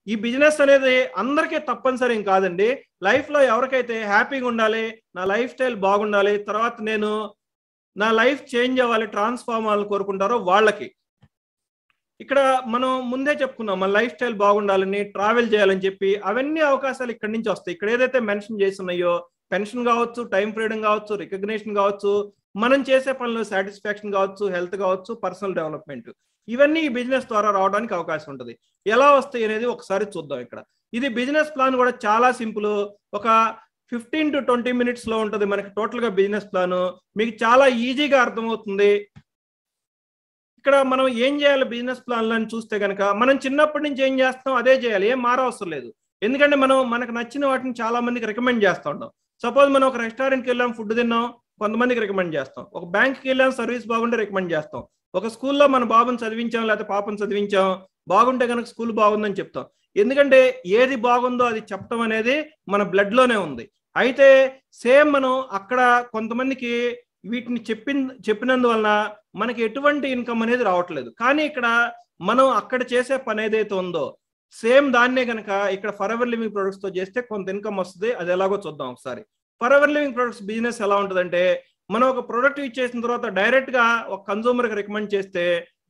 ఈ బిజినెస్ అనేది అందరికీ తప్పనిసరి కాదండి. లైఫ్లో ఎవరికైతే హ్యాపీగా ఉండాలి, నా లైఫ్ స్టైల్ బాగుండాలి, తర్వాత నేను నా లైఫ్ చేంజ్ అవ్వాలి, ట్రాన్స్ఫార్మ్ అవ్వాలని కోరుకుంటారో వాళ్ళకి. ఇక్కడ మనం ముందే చెప్పుకున్నాం, మన లైఫ్ స్టైల్ బాగుండాలని, ట్రావెల్ చేయాలని చెప్పి అవన్నీ అవకాశాలు ఇక్కడి నుంచి వస్తాయి. ఇక్కడ ఏదైతే మెన్షన్ చేసి ఉన్నాయో, పెన్షన్ కావచ్చు, టైం ఫ్రీడమ్ కావచ్చు, రికగ్నిషన్ కావచ్చు, మనం చేసే పనులు సాటిస్ఫాక్షన్ కావచ్చు, హెల్త్ కావచ్చు, పర్సనల్ డెవలప్మెంట్, ఇవన్నీ ఈ బిజినెస్ ద్వారా రావడానికి అవకాశం ఉంటుంది. ఎలా వస్తాయి అనేది ఒకసారి చూద్దాం. ఇక్కడ ఇది బిజినెస్ ప్లాన్ కూడా చాలా సింపుల్. ఒక 15 to 20 minutes లో ఉంటుంది మనకి టోటల్ గా బిజినెస్ ప్లాన్. మీకు చాలా ఈజీగా అర్థమవుతుంది. ఇక్కడ మనం ఏం చేయాలి బిజినెస్ ప్లాన్ అని చూస్తే కనుక, మనం చిన్నప్పటి నుంచి ఏం చేస్తాం అదే చేయాలి, ఏం మారవసరం లేదు. ఎందుకంటే మనం మనకు నచ్చిన వాటిని చాలా మందికి రికమెండ్ చేస్తూ ఉంటాం. సపోజ్ మనం ఒక రెస్టారెంట్కి వెళ్ళాం, ఫుడ్ తిన్నాం, కొంతమందికి రికమెండ్ చేస్తాం. ఒక బ్యాంక్కి వెళ్ళాం, సర్వీస్ బాగుంటే రికమెండ్ చేస్తాం. ఒక స్కూల్లో మన బాబుని చదివించాం లేకపోతే పాపను చదివించాం, బాగుంటే కనుక స్కూల్ బాగుందని చెప్తాం. ఎందుకంటే ఏది బాగుందో అది చెప్పడం అనేది మన బ్లడ్లోనే ఉంది. అయితే సేమ్ మనం అక్కడ కొంతమందికి వీటిని చెప్పినందువలన మనకి ఎటువంటి ఇన్కమ్ అనేది రావట్లేదు. కానీ ఇక్కడ మనం అక్కడ చేసే పని ఏదైతే ఉందో సేమ్ దాన్నే కనుక ఇక్కడ ఫరెవర్ లివింగ్ ప్రొడక్ట్స్ తో చేస్తే కొంత ఇన్కమ్ వస్తుంది. అది ఎలాగో చూద్దాం ఒకసారి. ఫరెవర్ లివింగ్ ప్రొడక్ట్స్ బిజినెస్ ఎలా ఉంటుందంటే, మనం ఒక ప్రొడక్ట్ యూజ్ చేసిన తర్వాత డైరెక్ట్ గా ఒక కన్సూమర్కి రికమెండ్ చేస్తే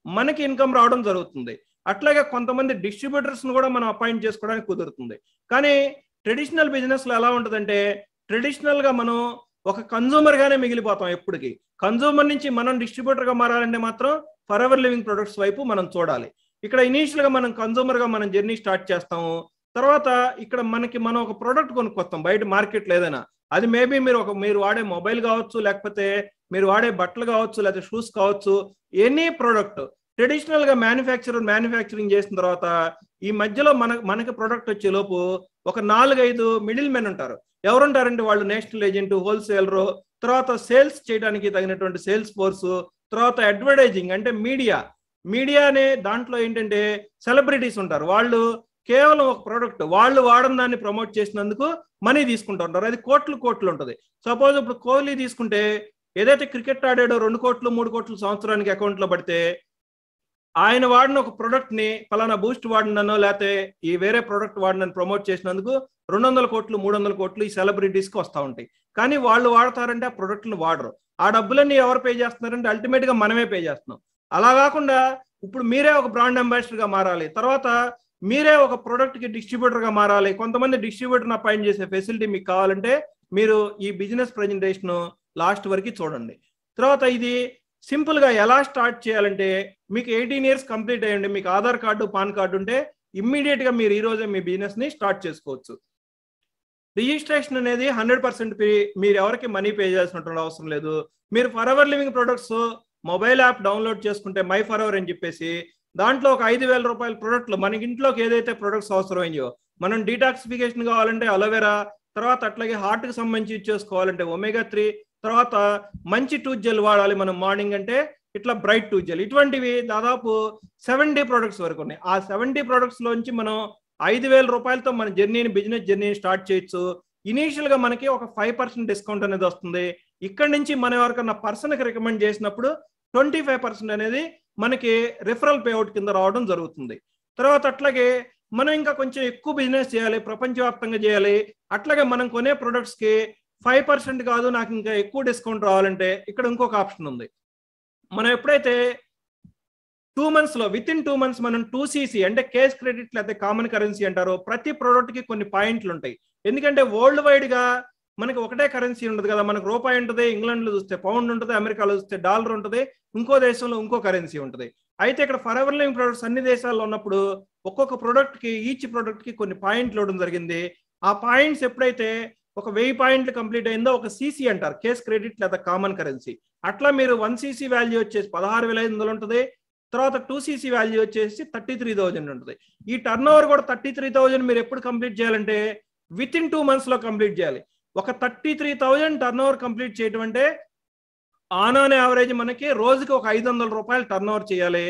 మనకి ఇన్కమ్ రావడం జరుగుతుంది. అట్లాగే కొంతమంది డిస్ట్రిబ్యూటర్స్ ను కూడా మనం అపాయింట్ చేసుకోవడానికి కుదురుతుంది. కానీ ట్రెడిషనల్ బిజినెస్ లో ఎలా ఉంటుందంటే, ట్రెడిషనల్ గా మనం ఒక కన్సూమర్ గానే మిగిలిపోతాం. ఎప్పటికీ కన్సూమర్ నుంచి మనం డిస్ట్రిబ్యూటర్ గా మారాలంటే మాత్రం ఫరెవర్ లివింగ్ ప్రొడక్ట్స్ వైపు మనం చూడాలి. ఇక్కడ ఇనీషియల్ గా మనం కన్సూమర్ గా మనం జర్నీ స్టార్ట్ చేస్తాము. తర్వాత ఇక్కడ మనం ఒక ప్రోడక్ట్ కొనుక్కొస్తాం బయట మార్కెట్లో ఏదైనా. అది మేబీ మీరు వాడే మొబైల్ కావచ్చు, లేకపోతే మీరు వాడే బట్టలు కావచ్చు, లేకపోతే షూస్ కావచ్చు, ఎనీ ప్రోడక్ట్ ట్రెడిషనల్ గా మ్యానుఫ్యాక్చరింగ్ చేసిన తర్వాత ఈ మధ్యలో మనకి ప్రోడక్ట్ వచ్చే లోపు ఒక 4-5 మిడిల్ మెన్ ఉంటారు. ఎవరుంటారంటే వాళ్ళు నేషనల్ ఏజెంట్, హోల్సేలర్, తర్వాత సేల్స్ చేయడానికి తగినటువంటి సేల్స్ ఫోర్స్, తర్వాత అడ్వర్టైజింగ్ అంటే మీడియా అనే దాంట్లో ఏంటంటే సెలబ్రిటీస్ ఉంటారు. వాళ్ళు కేవలం ఒక ప్రోడక్ట్ వాళ్ళు వాడని దాన్ని ప్రమోట్ చేసినందుకు మనీ తీసుకుంటూ ఉంటారు. అది కోట్లు ఉంటుంది. సపోజ్ ఇప్పుడు కోహ్లీ తీసుకుంటే, ఏదైతే క్రికెట్ ఆడాడో 2 కోట్లు 3 కోట్లు సంవత్సరానికి అకౌంట్ లో పడితే, ఆయన వాడిన ఒక ప్రొడక్ట్ ని పలానా బూస్ట్ వాడినో లేకపోతే ఈ వేరే ప్రొడక్ట్ వాడినని ప్రమోట్ చేసినందుకు 200 కోట్లు 300 కోట్లు ఈ సెలబ్రిటీస్ కి వస్తూ ఉంటాయి. కానీ వాళ్ళు వాడతారంటే ఆ ప్రొడక్ట్ని వాడరు. ఆ డబ్బులన్నీ ఎవరు పే చేస్తున్నారంటే అల్టిమేట్ గా మనమే పే చేస్తున్నాం. అలా కాకుండా ఇప్పుడు మీరే ఒక బ్రాండ్ అంబాసిడర్ గా మారాలి, తర్వాత మీరే ఒక ప్రొడక్ట్ కి డిస్ట్రిబ్యూటర్ గా మారాలి. కొంతమంది డిస్ట్రిబ్యూటర్ని అపాయింట్ చేసే ఫెసిలిటీ మీకు కావాలంటే మీరు ఈ బిజినెస్ ప్రెజెంటేషన్ లాస్ట్ వరకు చూడండి. తర్వాత ఇది సింపుల్ గా ఎలా స్టార్ట్ చేయాలంటే, మీకు 18 years కంప్లీట్ అయ్యండి, మీకు ఆధార్ కార్డు పాన్ కార్డు ఉంటే ఇమ్మీడియట్ గా మీరు ఈ రోజే మీ బిజినెస్ ని స్టార్ట్ చేసుకోవచ్చు. రిజిస్ట్రేషన్ అనేది 100% మీరు ఎవరికి మనీ పే చేయాల్సినటువంటి అవసరం లేదు. మీరు forever living products mobile app download చేసుకుంటే మై ఫరెవర్ అని చెప్పేసి దాంట్లో ఒక 5,000 రూపాయల ప్రొడక్ట్లు మనకి ఇంట్లోకి ఏదైతే ప్రొడక్ట్స్ అవసరమైనయో, మనం డీటాక్సిఫికేషన్ కావాలంటే అలోవెరా, తర్వాత అట్లాగే హార్ట్ కి సంబంధించి యూజ్ చేసుకోవాలంటే ఒమేగా 3, తర్వాత మంచి టూత్ జెల్ వాడాలి మనం మార్నింగ్ అంటే ఇట్లా బ్రైట్ టూత్ జెల్, ఇటువంటివి దాదాపు 70 ప్రొడక్ట్స్ వరకు ఉన్నాయి. ఆ 70 ప్రొడక్ట్స్ లోంచి మనం 5,000 రూపాయలతో మన బిజినెస్ జర్నీని స్టార్ట్ చేయొచ్చు. ఇనీషియల్ గా మనకి ఒక 5% డిస్కౌంట్ అనేది వస్తుంది. ఇక్కడ నుంచి మనం ఎవరికన్నా పర్సన్ కి రికమెండ్ చేసినప్పుడు 25% అనేది మనకి రిఫరల్ పేఅవుట్ కింద రావడం జరుగుతుంది. తర్వాత అట్లాగే మనం ఇంకా కొంచెం ఎక్కువ బిజినెస్ చేయాలి, ప్రపంచవ్యాప్తంగా చేయాలి, అట్లాగే మనం కొనే ప్రొడక్ట్స్ కి 5% కాదు నాకు ఇంకా ఎక్కువ డిస్కౌంట్ రావాలంటే ఇక్కడ ఇంకొక ఆప్షన్ ఉంది. మనం ఎప్పుడైతే 2 months లో విత్ ఇన్ 2 months మనం 2cc అంటే కేస్ క్రెడిట్ లేకపోతే కామన్ కరెన్సీ అంటారు. ప్రతి ప్రోడక్ట్ కి కొన్ని పాయింట్లు ఉంటాయి. ఎందుకంటే వరల్డ్ వైడ్ గా మనకి ఒకటే కరెన్సీ ఉండదు కదా. మనకు రూపాయి ఉంటుంది, ఇంగ్లాండ్ లో చూస్తే పౌండ్ ఉంటుంది, అమెరికాలో చూస్తే డాలర్ ఉంటుంది, ఇంకో దేశంలో ఇంకో కరెన్సీ ఉంటుంది. అయితే ఇక్కడ ఫరెవర్ లివింగ్ ప్రొడక్ట్స్ అన్ని దేశాల్లో ఉన్నప్పుడు ఒక్కొక్క ప్రొడక్ట్ కి ఈచ్ ప్రొడక్ట్ కి కొన్ని పాయింట్లు ఇవ్వడం జరిగింది. ఆ పాయింట్స్ ఎప్పుడైతే ఒక 1000 పాయింట్లు కంప్లీట్ అయిందో ఒక సీసీ అంటారు, కేస్ క్రెడిట్ లేదా కామన్ కరెన్సీ. అట్లా మీరు 1cc వాల్యూ వచ్చేసి 16,500 ఉంటుంది. తర్వాత 2cc వాల్యూ వచ్చేసి 33,000 ఉంటుంది. ఈ టర్న్ ఓవర్ కూడా 33,000 మీరు ఎప్పుడు కంప్లీట్ చేయాలంటే విత్ ఇన్ 2 months లో కంప్లీట్ చేయాలి. ఒక 33,000 టర్న్ ఓవర్ కంప్లీట్ చేయడం అంటే ఆన్ యావరేజ్ మనకి రోజుకి ఒక 500 రూపాయలు టర్న్ ఓవర్ చేయాలి.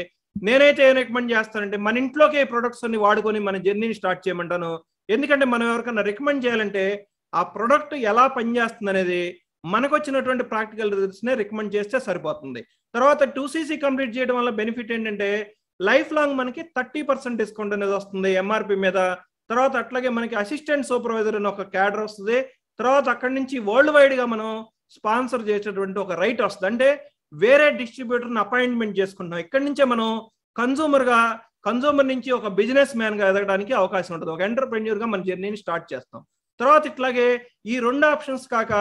నేనైతే ఏం రికమెండ్ చేస్తానంటే మన ఇంట్లోకి ప్రొడక్ట్స్ అన్ని వాడుకొని మన జర్నీని స్టార్ట్ చేయమంటాను. ఎందుకంటే మనం ఎవరికైనా రికమెండ్ చేయాలంటే ఆ ప్రొడక్ట్ ఎలా పనిచేస్తుంది అనేది మనకు వచ్చినటువంటి ప్రాక్టికల్ రిజల్ట్స్ నే రికమెండ్ చేస్తే సరిపోతుంది. తర్వాత 2cc కంప్లీట్ చేయడం వల్ల బెనిఫిట్ ఏంటంటే లైఫ్ లాంగ్ మనకి 30% డిస్కౌంట్ అనేది వస్తుంది ఎంఆర్పి మీద. తర్వాత అట్లాగే మనకి అసిస్టెంట్ సూపర్వైజర్ అని ఒక క్యాడర్ వస్తుంది. తర్వాత అక్కడి నుంచి వరల్డ్ వైడ్ గా మనం స్పాన్సర్ చేసేటువంటి ఒక రైట్ వస్తుంది. అంటే వేరే డిస్ట్రిబ్యూటర్ని అపాయింట్మెంట్ చేసుకుంటాం. ఇక్కడి నుంచే మనం కన్సూమర్ నుంచి ఒక బిజినెస్ మ్యాన్ గా ఎదగడానికి అవకాశం ఉంటుంది. ఒక ఎంటర్ప్రెన్యూర్ గా మన జర్నీని స్టార్ట్ చేస్తాం. తర్వాత ఇట్లాగే ఈ 2 ఆప్షన్స్ కాక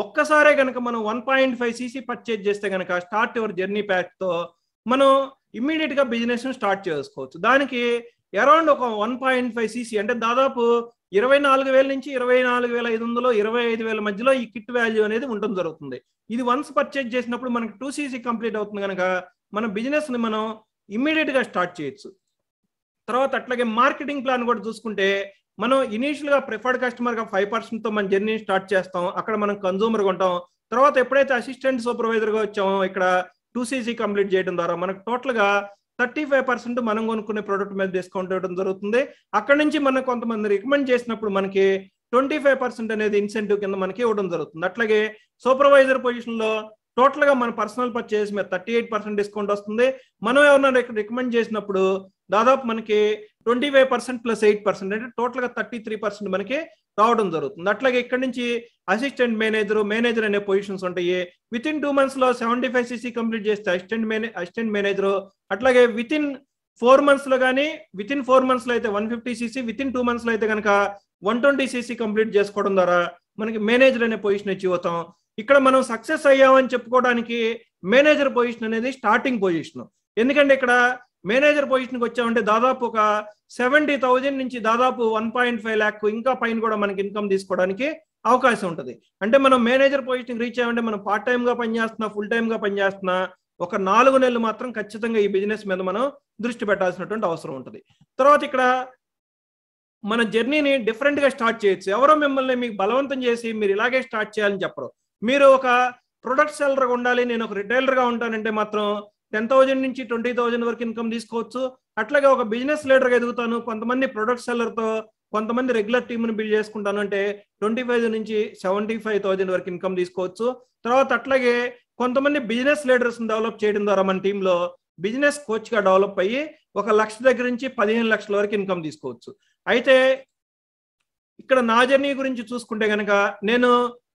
ఒక్కసారే కనుక మనం 1.5 cc పర్చేజ్ చేస్తే కనుక స్టార్ట్ యువర్ జర్నీ ప్యాక్ తో మనం ఇమ్మీడియట్ గా బిజినెస్ స్టార్ట్ చేసుకోవచ్చు. దానికి అరౌండ్ ఒక 1.5 cc అంటే దాదాపు 24,000 నుంచి 24,500, 25,000 మధ్యలో ఈ కిట్ వాల్యూ అనేది ఉండడం జరుగుతుంది. ఇది వన్స్ పర్చేజ్ చేసినప్పుడు మనకి 2 cc కంప్లీట్ అవుతుంది కనుక మన బిజినెస్ ని మనం ఇమ్మీడియట్ గా స్టార్ట్ చేయొచ్చు. తర్వాత అట్లాగే మార్కెటింగ్ ప్లాన్ కూడా చూసుకుంటే మనం ఇనీషియల్ గా ప్రిఫర్డ్ కస్టమర్ గా 5% తో మన జర్నీ స్టార్ట్ చేస్తాం. అక్కడ మనం కన్సూమర్ గా ఉంటాం. తర్వాత ఎప్పుడైతే అసిస్టెంట్ సూపర్వైజర్ గా వచ్చామో ఇక్కడ 2 cc కంప్లీట్ చేయడం ద్వారా మనకు టోటల్ గా 35% మనం కొనుక్కునే ప్రోడక్ట్ మీద డిస్కౌంట్ ఇవ్వడం జరుగుతుంది. అక్కడ నుంచి మనం కొంతమంది రికమెండ్ చేసినప్పుడు మనకి 25% అనేది ఇన్సెంటివ్ కింద మనకి ఇవ్వడం జరుగుతుంది. అట్లాగే సూపర్వైజర్ పొజిషన్ లో టోటల్ గా మన పర్సనల్ పర్చేస్ మీద 38% డిస్కౌంట్ వస్తుంది. మనం ఎవరైనా రికమెండ్ చేసినప్పుడు దాదాపు మనకి 25% ప్లస్ 8% అంటే టోటల్ గా 33% మనకి రావడం జరుగుతుంది. అట్లాగే ఇక్కడ నుంచి అసిస్టెంట్ మేనేజర్ అనే పొజిషన్స్ ఉంటాయి. విత్ ఇన్ 2 months లో 75 cc కంప్లీట్ చేస్తే అసిస్టెంట్ మేనేజర్, అట్లాగే విత్ ఇన్ 4 months లో కానీ విత్ ఇన్ 4 months లో అయితే 150 cc, విత్ ఇన్ 2 months లో అయితే కనుక 120 cc కంప్లీట్ చేసుకోవడం ద్వారా మనకి మేనేజర్ అనే పొజిషన్ అచీవ్ అవుతాం. ఇక్కడ మనం సక్సెస్ అయ్యామని చెప్పుకోవడానికి మేనేజర్ పొజిషన్ అనేది స్టార్టింగ్ పొజిషన్. ఎందుకంటే ఇక్కడ మేనేజర్ పొజిషన్కి వచ్చామంటే దాదాపు ఒక 70,000 నుంచి దాదాపు 1.5 lakh ఇంకా పైన కూడా మనకి ఇన్కమ్ తీసుకోవడానికి అవకాశం ఉంటుంది. అంటే మనం మేనేజర్ పొజిషన్కి రీచ్ అయ్యామంటే మనం పార్ట్ టైం గా పనిచేస్తున్నా, ఫుల్ టైం గా పనిచేస్తున్నా ఒక 4 నెలలు మాత్రం ఖచ్చితంగా ఈ బిజినెస్ మీద మనం దృష్టి పెట్టాల్సినటువంటి అవసరం ఉంటుంది. తర్వాత ఇక్కడ మన జర్నీని డిఫరెంట్ గా స్టార్ట్ చేయొచ్చు. ఎవరో మిమ్మల్ని మీకు బలవంతం చేసి మీరు ఇలాగే స్టార్ట్ చేయాలని చెప్పరు. మీరు ఒక ప్రొడక్ట్ సెల్లర్గా ఉండాలి, నేను ఒక రిటైలర్ గా ఉంటానంటే మాత్రం 10,000 నుంచి 20,000 వరకు ఇన్కమ్ తీసుకోవచ్చు. అట్లాగే ఒక బిజినెస్ లీడర్ గా ఎదుగుతాను, కొంతమంది ప్రొడక్ట్ సెల్లర్ తో కొంతమంది రెగ్యులర్ టీమ్ ని బిల్డ్ చేసుకుంటాను అంటే 25 నుంచి 75,000 వరకు ఇన్కమ్ తీసుకోవచ్చు. తర్వాత అట్లాగే కొంతమంది బిజినెస్ లీడర్స్ డెవలప్ చేయడం ద్వారా మన టీంలో బిజినెస్ కోచ్ గా డెవలప్ అయ్యి 1 లక్ష దగ్గర నుంచి 15 లక్షల వరకు ఇన్కమ్ తీసుకోవచ్చు. అయితే ఇక్కడ నా జర్నీ గురించి చూసుకుంటే కనుక నేను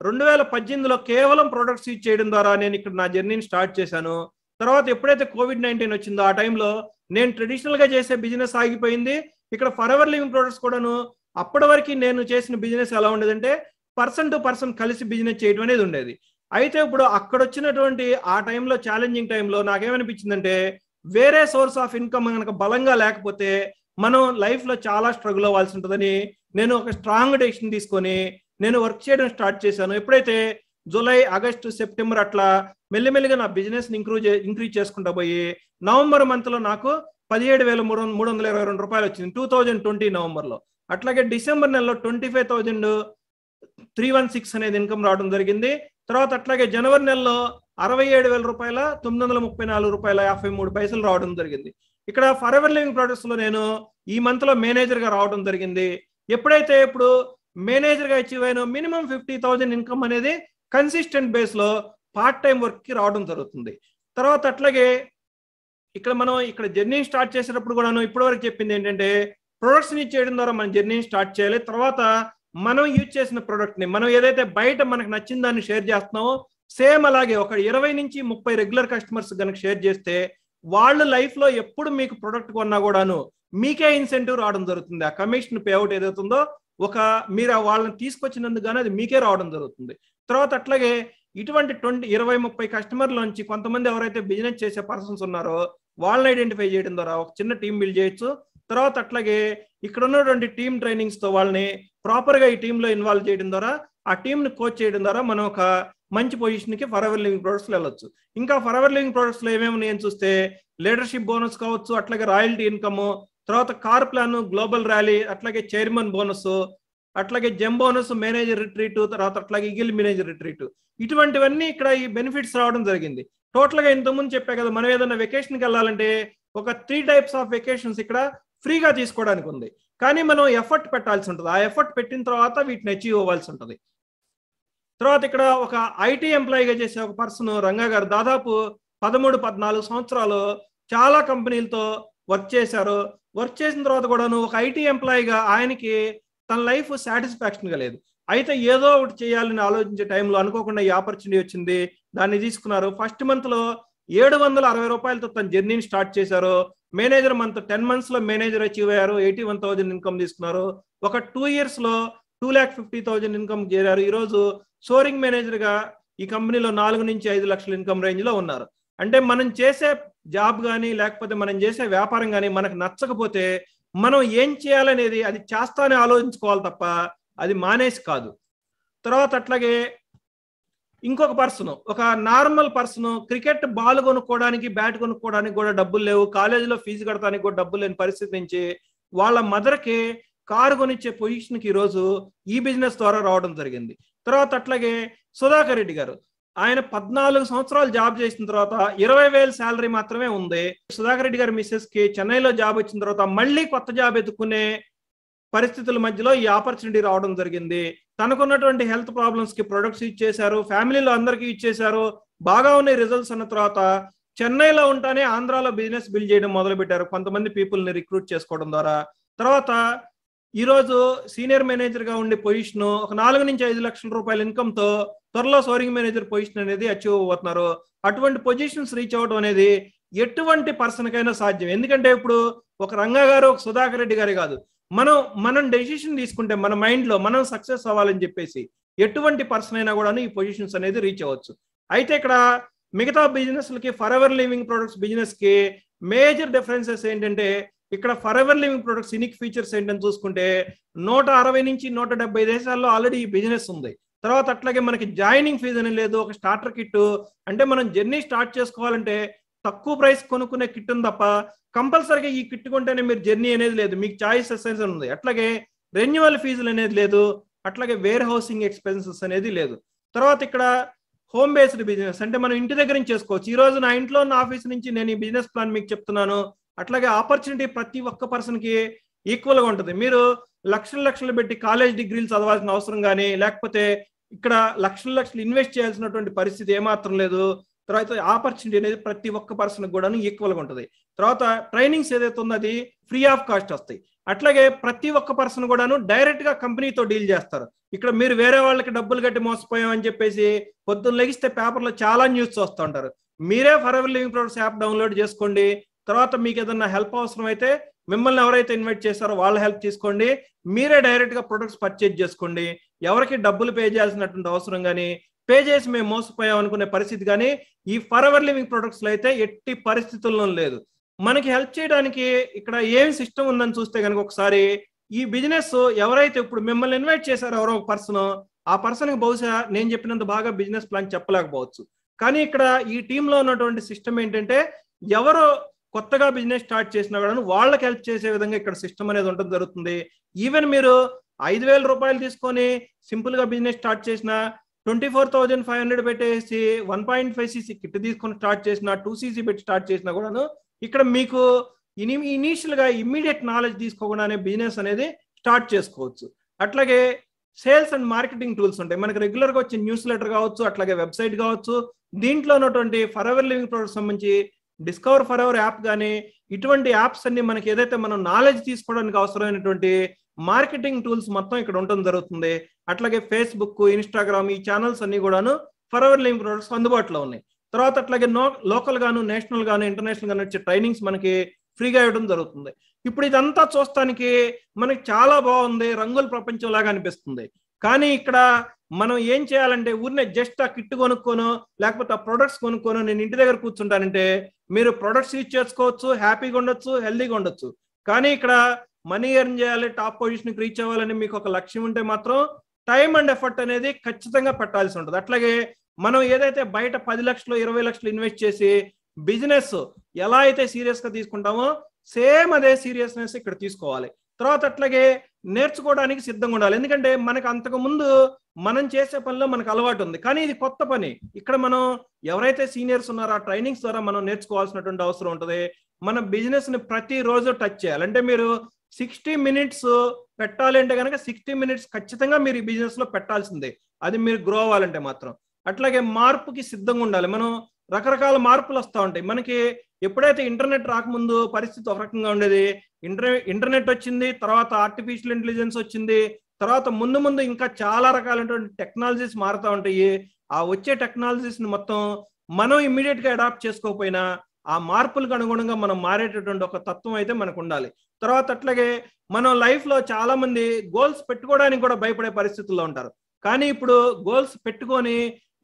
2018లో కేవలం ప్రొడక్ట్స్ యూజ్ చేయడం ద్వారా నేను ఇక్కడ నా జర్నీని స్టార్ట్ చేశాను. తర్వాత ఎప్పుడైతే COVID-19 వచ్చిందో ఆ టైంలో నేను ట్రెడిషనల్ గా చేసే బిజినెస్ ఆగిపోయింది. ఇక్కడ ఫర్ ఎవర్ లివింగ్ ప్రొడక్ట్స్ కూడాను అప్పటి వరకు నేను చేసిన బిజినెస్ ఎలా ఉండేదంటే పర్సన్ టు పర్సన్ కలిసి బిజినెస్ చేయడం అనేది ఉండేది. అయితే ఇప్పుడు అక్కడ వచ్చినటువంటి ఆ టైంలో ఛాలెంజింగ్ టైంలో నాకేమనిపించిందంటే వేరే సోర్స్ ఆఫ్ ఇన్కమ్ కనుక బలంగా లేకపోతే మనం లైఫ్ లో చాలా స్ట్రగుల్ అవ్వాల్సి ఉంటుందని నేను ఒక స్ట్రాంగ్ డెసిషన్ తీసుకొని నేను వర్క్ చేయడం స్టార్ట్ చేశాను. ఎప్పుడైతే జూలై, ఆగస్టు, సెప్టెంబర్ అట్లా మెల్లిమెల్లిగా నా బిజినెస్ ఇంక్రీజ్ చేసుకుంటా పోయి నవంబర్ మంత్ లో నాకు 17,322 రూపాయలు వచ్చింది 2020 నవంబర్ లో. అట్లాగే డిసెంబర్ నెలలో 25,316 అనేది ఇన్కమ్ రావడం జరిగింది. తర్వాత అట్లాగే జనవరి నెలలో 67,934 రూపాయల 53 పైసలు రావడం జరిగింది. ఇక్కడ ఫర్ ఎవర్ లివింగ్ ప్రొడక్ట్స్ లో నేను ఈ మంత్ లో మేనేజర్ గా రావడం జరిగింది. ఎప్పుడైతే ఇప్పుడు మేనేజర్ గా అచీవ్ అయిన మినిమం 50,000 ఇన్కమ్ అనేది కన్సిస్టెంట్ బేస్ లో పార్ట్ టైం వర్క్ కి రావడం జరుగుతుంది. తర్వాత అట్లాగే ఇక్కడ జర్నీ స్టార్ట్ చేసేటప్పుడు కూడాను ఇప్పటివరకు చెప్పింది ఏంటంటే ప్రొడక్ట్స్ ని చేయడం ద్వారా మన జర్నీని స్టార్ట్ చేయాలి. తర్వాత మనం యూజ్ చేసిన ప్రొడక్ట్ ని మనం ఏదైతే బయట మనకు నచ్చిన దాన్ని షేర్ చేస్తున్నామో సేమ్ అలాగే ఒక 20 నుంచి 30 రెగ్యులర్ కస్టమర్స్ కనుక షేర్ చేస్తే వాళ్ళ లైఫ్ లో ఎప్పుడు మీకు ప్రొడక్ట్ కొన్నా కూడాను మీకే ఇన్సెంటివ్ రావడం జరుగుతుంది. ఆ కమిషన్ పే అవుట్ ఏదైతుందో మీరు వాళ్ళని తీసుకొచ్చినందుకు కానీ అది మీకే రావడం జరుగుతుంది. తర్వాత అట్లాగే ఇటువంటి 20-30 కస్టమర్ల నుంచి కొంతమంది ఎవరైతే బిజినెస్ చేసే పర్సన్స్ ఉన్నారో వాళ్ళని ఐడెంటిఫై చేయడం ద్వారా ఒక చిన్న టీం బిల్డ్ చేయొచ్చు. తర్వాత అట్లాగే ఇక్కడ ఉన్నటువంటి టీమ్ ట్రైనింగ్స్ తో వాళ్ళని ప్రాపర్ గా ఈ టీంలో ఇన్వాల్వ్ చేయడం ద్వారా ఆ టీమ్ ని కోచ్ చేయడం ద్వారా మనం ఒక మంచి పొజిషన్ కి ఫర్ ఎవర్ లివింగ్ ప్రొడక్ట్స్ వెళ్ళొచ్చు. ఇంకా ఫర్ ఎవర్ లివింగ్ ప్రొడక్ట్స్ లో ఏమేమి నేను చూస్తే లీడర్షిప్ బోనస్ కావచ్చు, అట్లాగే రాయల్టీ ఇన్కమ్, తర్వాత కార్ ప్లాన్, గ్లోబల్ ర్యాలీ, అట్లాగే చైర్మన్ బోనస్, అట్లాగే జెమ్ బోనస్, మేనేజర్ రిట్రీట్, తర్వాత అట్లాగే ఈగిల్ మేనేజర్ రిట్రీట్, ఇటువంటివన్నీ ఇక్కడ ఈ బెనిఫిట్స్ రావడం జరిగింది. టోటల్ గా ఇంతకుముందు చెప్పా కదా, మనం ఏదైనా వెకేషన్కి వెళ్ళాలంటే ఒక 3 types ఆఫ్ వెకేషన్స్ ఇక్కడ ఫ్రీగా తీసుకోవడానికి ఉంది. కానీ మనం ఎఫర్ట్ పెట్టాల్సి ఉంటుంది. ఆ ఎఫర్ట్ పెట్టిన తర్వాత వీటిని అచీవ్ అవ్వాల్సి ఉంటుంది. తర్వాత ఇక్కడ ఒక ఐటీ ఎంప్లాయీగా చేసే ఒక పర్సన్ రంగా గారు దాదాపు 13-14 సంవత్సరాలు చాలా కంపెనీలతో వర్క్ చేశారు. వర్క్ చేసిన తర్వాత కూడాను ఒక ఐటీ ఎంప్లాయీగా ఆయనకి తన లైఫ్ సాటిస్ఫాక్షన్గా లేదు. అయితే ఏదో ఒకటి చేయాలని ఆలోచించే టైంలో అనుకోకుండా ఈ ఆపర్చునిటీ వచ్చింది. దాన్ని తీసుకున్నారు. ఫస్ట్ మంత్లో 760 రూపాయలతో తన జర్నీని స్టార్ట్ చేశారు. మేనేజర్ మంత్ 10 months లో మేనేజర్ అచీవ్ అయ్యారు. 81,000 ఇన్కమ్ తీసుకున్నారు. ఒక 2 years లో 2,50,000 ఇన్కమ్ చేరారు. ఈరోజు సోరింగ్ మేనేజర్గా ఈ కంపెనీలో 4 నుంచి 5 లక్షల ఇన్కమ్ రేంజ్లో ఉన్నారు. అంటే మనం చేసే జాబ్ కానీ లేకపోతే మనం చేసే వ్యాపారం కానీ మనకు నచ్చకపోతే మనం ఏం చేయాలనేది అది చేస్తానే ఆలోచించుకోవాలి తప్ప అది మానేసి కాదు. తర్వాత అట్లాగే ఇంకొక పర్సన్, ఒక నార్మల్ పర్సన్, క్రికెట్ బాల్ కొనుక్కోవడానికి బ్యాట్ కొనుక్కోవడానికి కూడా డబ్బులు లేవు, కాలేజీలో ఫీజు కడతానికి కూడా డబ్బులు లేని పరిస్థితి నుంచి వాళ్ళ మదర్కి కారు కొనిచ్చే పొజిషన్కి ఈరోజు ఈ బిజినెస్ ద్వారా రావడం జరిగింది. తర్వాత అట్లాగే సుధాకర్ రెడ్డి గారు, ఆయన 14 సంవత్సరాలు జాబ్ చేసిన తర్వాత 20,000 శాలరీ మాత్రమే ఉంది. సుధాకర్ రెడ్డి గారి మిస్సెస్కి చెన్నైలో జాబ్ వచ్చిన తర్వాత మళ్ళీ కొత్త జాబ్ ఎత్తుకునే పరిస్థితుల మధ్యలో ఈ ఆపర్చునిటీ రావడం జరిగింది. తనకున్నటువంటి హెల్త్ ప్రాబ్లమ్స్ కి ప్రొడక్ట్స్ ఇచ్చేశారు, ఫ్యామిలీలో అందరికీ ఇచ్చేశారు, బాగా ఉన్నాయి రిజల్ట్స్ అన్న తర్వాత చెన్నైలో ఉంటానే ఆంధ్రాలో బిజినెస్ బిల్డ్ చేయడం మొదలుపెట్టారు, కొంతమంది పీపుల్ని రిక్రూట్ చేసుకోవడం ద్వారా. తర్వాత ఈరోజు సీనియర్ మేనేజర్గా ఉండే పొజిషన్ ఒక 4 నుంచి 5 లక్షల రూపాయల ఇన్కమ్తో త్వరలో సోరింగ్ మేనేజర్ పొజిషన్ అనేది అచీవ్ అవుతున్నారు. అటువంటి పొజిషన్స్ రీచ్ అవ్వడం అనేది ఎటువంటి పర్సన్ కైనా సాధ్యం. ఎందుకంటే ఇప్పుడు ఒక రంగా గారు, ఒక సుధాకర్ రెడ్డి గారి కాదు, మనం డెసిషన్ తీసుకుంటే మన మైండ్లో మనం సక్సెస్ అవ్వాలని చెప్పేసి ఎటువంటి పర్సన్ అయినా కూడా ఈ పొజిషన్స్ అనేది రీచ్ అవ్వచ్చు. అయితే ఇక్కడ మిగతా బిజినెస్లకి ఫర్ ఎవర్ లివింగ్ ప్రొడక్ట్స్ బిజినెస్కి మేజర్ డిఫరెన్సెస్ ఏంటంటే, ఇక్కడ for ever living products unique features ఏంటని చూసుకుంటే 160 నుంచి 170 దేశాల్లో ఆల్రెడీ ఈ బిజినెస్ ఉంది. తర్వాత అట్లాగే మనకి జాయినింగ్ ఫీజు అని లేదు, ఒక స్టార్టర్ కిట్, అంటే మనం జర్నీ స్టార్ట్ చేసుకోవాలంటే తక్కువ ప్రైస్ కొనుక్కునే కిట్ ఉంది తప్ప కంపల్సరీగా ఈ కిట్ కొంటేనే మీరు జర్నీ అనేది లేదు, మీకు చాయిస్ ఎక్స్పెన్స్ ఉంది. అట్లాగే రెన్యువల్ ఫీజులు అనేది లేదు, అట్లాగే వేర్ హౌసింగ్ ఎక్స్పెన్సెస్ అనేది లేదు. తర్వాత ఇక్కడ హోమ్ బేస్డ్ బిజినెస్, అంటే మనం ఇంటి దగ్గర నుంచి చేసుకోవచ్చు. ఈ రోజు నా ఇంట్లో ఉన్న ఆఫీస్ నుంచి నేను ఈ బిజినెస్ ప్లాన్ మీకు చెప్తున్నాను. అట్లాగే ఆపర్చునిటీ ప్రతి ఒక్క పర్సన్కి ఈక్వల్గా ఉంటుంది. మీరు లక్షలు పెట్టి కాలేజ్ డిగ్రీలు చదవాల్సిన అవసరం కానీ లేకపోతే ఇక్కడ లక్షలు ఇన్వెస్ట్ చేయాల్సినటువంటి పరిస్థితి ఏమాత్రం లేదు. తర్వాత ఆపర్చునిటీ అనేది ప్రతి ఒక్క పర్సన్కి కూడా ఈక్వల్గా ఉంటుంది. తర్వాత ట్రైనింగ్స్ ఏదైతే ఉందో అది ఫ్రీ ఆఫ్ కాస్ట్ వస్తాయి. అట్లాగే ప్రతి ఒక్క పర్సన్ కూడాను డైరెక్ట్గా కంపెనీతో డీల్ చేస్తారు. ఇక్కడ మీరు వేరే వాళ్ళకి డబ్బులు కట్టి మోసపోయామని చెప్పేసి పొద్దున్న లెగిస్తే పేపర్లో చాలా న్యూస్ వస్తూ ఉంటారు. మీరే for ever living products app download చేసుకోండి. తర్వాత మీకు ఏదన్నా హెల్ప్ అవసరం అయితే మిమ్మల్ని ఎవరైతే ఇన్వైట్ చేస్తారో వాళ్ళ హెల్ప్ తీసుకోండి. మీరే డైరెక్ట్గా ప్రొడక్ట్స్ పర్చేజ్ చేసుకోండి. ఎవరికి డబ్బులు పే చేయాల్సినటువంటి అవసరం కానీ, పే చేసి మేము మోసపోయాం అనుకునే పరిస్థితి కానీ ఈ ఫర్ ఎవర్ లివింగ్ ప్రొడక్ట్స్లో అయితే ఎట్టి పరిస్థితుల్లో లేదు. మనకి హెల్ప్ చేయడానికి ఇక్కడ ఏం సిస్టమ్ ఉందని చూస్తే కనుక ఒకసారి ఈ బిజినెస్ ఎవరైతే ఇప్పుడు మిమ్మల్ని ఇన్వైట్ చేశారో ఎవరో ఒక పర్సన్, ఆ పర్సన్కి బహుశా నేను చెప్పినంత బాగా బిజినెస్ ప్లాన్ చెప్పలేకపోవచ్చు. కానీ ఇక్కడ ఈ టీంలో ఉన్నటువంటి సిస్టమ్ ఏంటంటే ఎవరు కొత్తగా బిజినెస్ స్టార్ట్ చేసినా కూడా వాళ్ళకి హెల్ప్ చేసే విధంగా ఇక్కడ సిస్టమ్ అనేది ఉండడం జరుగుతుంది. ఈవెన్ మీరు 5,000 రూపాయలు తీసుకొని సింపుల్గా బిజినెస్ స్టార్ట్ చేసిన, 24,500 పెట్టేసి 1.5cc కిట్ తీసుకొని స్టార్ట్ చేసిన, 2cc పెట్టి స్టార్ట్ చేసినా కూడాను ఇక్కడ మీకు ఇనీషియల్గా ఇమ్మీడియట్ నాలెడ్జ్ తీసుకోకుండానే బిజినెస్ అనేది స్టార్ట్ చేసుకోవచ్చు. అట్లాగే సేల్స్ అండ్ మార్కెటింగ్ టూల్స్ ఉంటాయి. మనకి రెగ్యులర్గా వచ్చే న్యూస్ లెటర్ కావచ్చు, అట్లాగే వెబ్సైట్ కావచ్చు. దీంట్లో ఉన్నటువంటి ఫర్ ఎవర్ లివింగ్ ప్రొడక్ట్స్ సంబంధించి డిస్కవర్ ఫర్ ఎవర్ యాప్ కానీ ఇటువంటి యాప్స్ అన్ని మనకి ఏదైతే మనం నాలెడ్జ్ తీసుకోవడానికి అవసరమైనటువంటి మార్కెటింగ్ టూల్స్ మొత్తం ఇక్కడ ఉండడం జరుగుతుంది. అట్లాగే ఫేస్బుక్, ఇన్స్టాగ్రామ్ ఈ ఛానల్స్ అన్ని కూడాను ఫర్ ఎవర్ లివింగ్ ప్రొడక్ట్స్ అందుబాటులో ఉన్నాయి. తర్వాత అట్లాగే లోకల్ గాను, నేషనల్ గాను, ఇంటర్నేషనల్ గాను వచ్చే ట్రైనింగ్స్ మనకి ఫ్రీగా ఇవ్వడం జరుగుతుంది. ఇప్పుడు ఇదంతా చూస్తానికి మనకి చాలా బాగుంది, రంగుల ప్రపంచం లాగా అనిపిస్తుంది. కానీ ఇక్కడ మనం ఏం చేయాలంటే ఊరినే జస్ట్ ఆ కిట్ కొనుక్కోను లేకపోతే ఆ ప్రొడక్ట్స్ కొనుక్కోను నేను ఇంటి దగ్గర కూర్చుంటానంటే మీరు ప్రొడక్ట్స్ యూజ్ చేసుకోవచ్చు, హ్యాపీగా ఉండొచ్చు, హెల్దీగా ఉండొచ్చు. కానీ ఇక్కడ మనీ ఎర్న్ చేయాలి, టాప్ పొజిషన్కి రీచ్ అవ్వాలని మీకు ఒక లక్ష్యం ఉంటే మాత్రం టైం అండ్ ఎఫర్ట్ అనేది ఖచ్చితంగా పెట్టాల్సి ఉంటుంది. అట్లాగే మనం ఏదైతే బయట 10 లక్షలు 20 లక్షలు ఇన్వెస్ట్ చేసి బిజినెస్ ఎలా అయితే సీరియస్గా తీసుకుంటామో సేమ్ అదే సీరియస్నెస్ ఇక్కడ తీసుకోవాలి. తర్వాత అట్లాగే నేర్చుకోవడానికి సిద్ధంగా ఉండాలి. ఎందుకంటే మనకు అంతకు ముందు మనం చేసే పనిలో మనకు అలవాటు ఉంది, కానీ ఇది కొత్త పని. ఇక్కడ మనం ఎవరైతే సీనియర్స్ ఉన్నారో ఆ ట్రైనింగ్స్ ద్వారా మనం నేర్చుకోవాల్సినటువంటి అవసరం ఉంటుంది. మన బిజినెస్ని ప్రతిరోజు టచ్ చేయాలి. అంటే మీరు 60 minutes పెట్టాలి అంటే కనుక 60 minutes ఖచ్చితంగా మీరు ఈ బిజినెస్లో పెట్టాల్సిందే, అది మీరు గ్రో అవ్వాలంటే మాత్రం. అట్లాగే మార్పుకి సిద్ధంగా ఉండాలి. మనం రకరకాల మార్పులు వస్తూ ఉంటాయి. మనకి ఎప్పుడైతే ఇంటర్నెట్ రాకముందు పరిస్థితి ఒక రకంగా ఉండేది, ఇంటర్నెట్ వచ్చింది, తర్వాత ఆర్టిఫిషియల్ ఇంటెలిజెన్స్ వచ్చింది, తర్వాత ముందు ముందు ఇంకా చాలా రకాలైనటువంటి టెక్నాలజీస్ మారుతూ ఉంటాయి. ఆ వచ్చే టెక్నాలజీస్ ని మొత్తం మనం ఇమ్మీడియట్ గా అడాప్ట్ చేసుకోకపోయినా ఆ మార్పులకు అనుగుణంగా మనం మారేటటువంటి ఒక తత్వం అయితే మనకు ఉండాలి. తర్వాత అట్లాగే మనం లైఫ్ లో చాలా మంది గోల్స్ పెట్టుకోవడానికి కూడా భయపడే పరిస్థితుల్లో ఉంటారు. కానీ ఇప్పుడు గోల్స్ పెట్టుకొని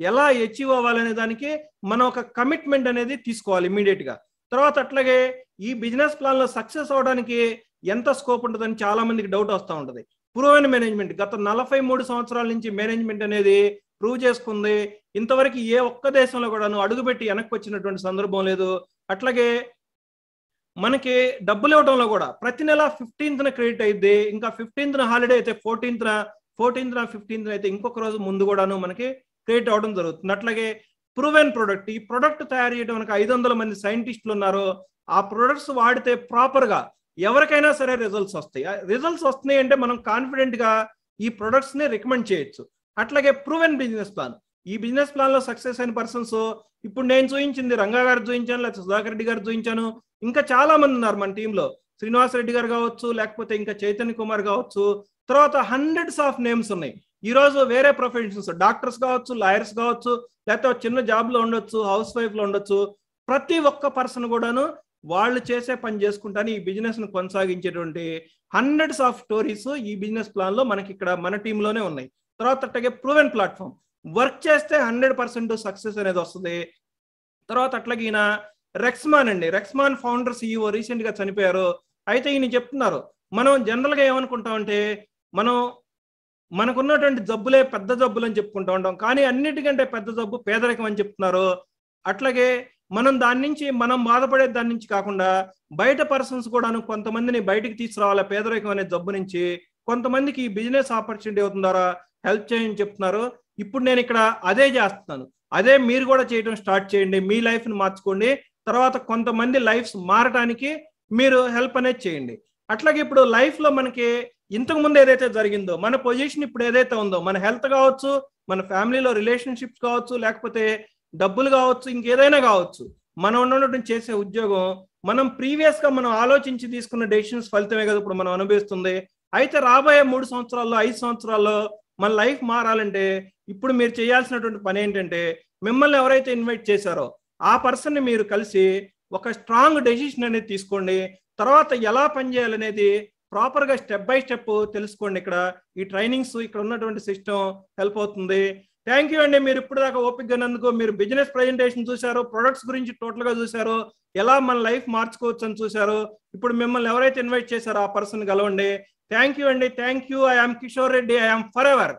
ఎలా అచీవ్ అవ్వాలనే దానికి మనం ఒక కమిట్మెంట్ అనేది తీసుకోవాలి ఇమ్మీడియట్ గా. తర్వాత అట్లాగే ఈ బిజినెస్ ప్లాన్ లో సక్సెస్ అవడానికి ఎంత స్కోప్ ఉంటుందని చాలా మందికి డౌట్ వస్తూ ఉంటుంది. ప్రూవెన్ మేనేజ్మెంట్ గత 43 సంవత్సరాల నుంచి మేనేజ్మెంట్ అనేది ప్రూవ్ చేసుకుంది. ఇంతవరకు ఏ ఒక్క దేశంలో కూడా అడుగుపెట్టి వెనక్కి వచ్చినటువంటి సందర్భం లేదు. అట్లాగే మనకి డబ్బులు ఇవ్వడంలో కూడా ప్రతి నెల 15th క్రెడిట్ అయింది. ఇంకా 15th హాలిడే అయితే 14th 15th అయితే ఇంకొక రోజు ముందు కూడాను మనకి క్రెడిట్ అవ్వడం జరుగుతుంది. అట్లాగే ప్రూవెన్ ప్రొడక్ట్, ఈ ప్రొడక్ట్ తయారు చేయడానికి 500 మంది సైంటిస్టులు ఉన్నారు. ఆ ప్రొడక్ట్స్ వాడితే ప్రాపర్ గా ఎవరికైనా సరే రిజల్ట్స్ వస్తాయి. రిజల్ట్స్ వస్తున్నాయి అంటే మనం కాన్ఫిడెంట్ గా ఈ ప్రొడక్ట్స్ ని రికమెండ్ చేయొచ్చు. అట్లాగే ప్రూవెన్ బిజినెస్ ప్లాన్, ఈ బిజినెస్ ప్లాన్ లో సక్సెస్ అయిన పర్సన్స్ ఇప్పుడు నేను చూపించింది రంగా గారు చూపించాను, లేకపోతే సుధాకర్ రెడ్డి గారు చూపించాను, ఇంకా చాలా మంది ఉన్నారు మన టీంలో. శ్రీనివాస్ రెడ్డి గారు కావచ్చు, లేకపోతే ఇంకా చైతన్య కుమార్ కావచ్చు, తర్వాత హండ్రెడ్స్ ఆఫ్ నేమ్స్ ఉన్నాయి. ఈ రోజు వేరే ప్రొఫెషన్స్, డాక్టర్స్ కావచ్చు, లాయర్స్ కావచ్చు, లేకపోతే చిన్న జాబ్ లో ఉండొచ్చు, హౌస్ వైఫ్ లో ఉండొచ్చు. ప్రతి ఒక్క పర్సన్ కూడాను వాళ్ళు చేసే పని చేసుకుంటాను ఈ బిజినెస్ ను కొనసాగించేటువంటి హండ్రెడ్స్ ఆఫ్ స్టోరీస్ ఈ బిజినెస్ ప్లాన్ లో మనకి ఇక్కడ మన టీంలోనే ఉన్నాయి. తర్వాత అట్లాగే ప్రూవెన్ ప్లాట్ఫామ్, వర్క్ చేస్తే 100% సక్సెస్ అనేది వస్తుంది. తర్వాత అట్లాగే ఈయన రెక్స్మాన్ అండి, రెక్స్మాన్ ఫౌండర్ CEO రీసెంట్ గా చనిపోయారు. అయితే ఈయన చెప్తున్నారు, మనం జనరల్ గా ఏమనుకుంటామంటే మనకున్నటువంటి జబ్బులే పెద్ద జబ్బులు అని చెప్పుకుంటూ ఉంటాం, కానీ అన్నిటికంటే పెద్ద జబ్బు పేదరికం అని చెప్తున్నారు. అట్లాగే మనం దాని నుంచి మనం బాధపడే దాని నుంచి కాకుండా బయట పర్సన్స్ కూడాను కొంతమందిని బయటికి తీసుకురావాలి పేదరికం అనే జబ్బు నుంచి. కొంతమందికి ఈ బిజినెస్ ఆపర్చునిటీ అవుతుందారా హెల్ప్ చేయని చెప్తున్నారు. ఇప్పుడు నేను ఇక్కడ అదే చేస్తున్నాను, అదే మీరు కూడా చేయడం స్టార్ట్ చేయండి, మీ లైఫ్ ని మార్చుకోండి. తర్వాత కొంతమంది లైఫ్స్ మారడానికి మీరు హెల్ప్ అనేది చేయండి. అట్లాగే ఇప్పుడు లైఫ్ లో మనకి ఇంతకు ముందు ఏదైతే జరిగిందో, మన పొజిషన్ ఇప్పుడు ఏదైతే ఉందో, మన హెల్త్ కావచ్చు, మన ఫ్యామిలీలో రిలేషన్షిప్స్ కావచ్చు, లేకపోతే డబ్బులు కావచ్చు, ఇంకేదైనా కావచ్చు, మనం ఉన్నటువంటి చేసే ఉద్యోగం, మనం ప్రీవియస్ గా మనం ఆలోచించి తీసుకున్న డెసిషన్స్ ఫలితమే కదా ఇప్పుడు మనం అనుభవిస్తుంది. అయితే రాబోయే 3 సంవత్సరాల్లో 5 సంవత్సరాల్లో మన లైఫ్ మారాలంటే ఇప్పుడు మీరు చేయాల్సినటువంటి పని ఏంటంటే, మిమ్మల్ని ఎవరైతే ఇన్వైట్ చేశారో ఆ పర్సన్ ని మీరు కలిసి ఒక స్ట్రాంగ్ డెసిషన్ అనేది తీసుకోండి. తర్వాత ఎలా పనిచేయాలనేది ప్రాపర్ గా స్టెప్ బై స్టెప్ తెలుసుకోండి. ఇక్కడ ఈ ట్రైనింగ్స్, ఇక్కడ ఉన్నటువంటి సిస్టమ్ హెల్ప్ అవుతుంది. థ్యాంక్ యూ అండి, మీరు ఇప్పుడు దాకా ఓపిక ఉన్నందుకు. మీరు బిజినెస్ ప్రెజెంటేషన్ చూశారు, ప్రొడక్ట్స్ గురించి టోటల్ గా చూశారు, ఎలా మన లైఫ్ మార్చుకోవచ్చు అని చూశారు. ఇప్పుడు మిమ్మల్ని ఎవరైతే ఇన్వైట్ చేశారో ఆ పర్సన్ కలవండి. థ్యాంక్ యూ అండి, thank you. I am Kishore Reddy, I am for ever.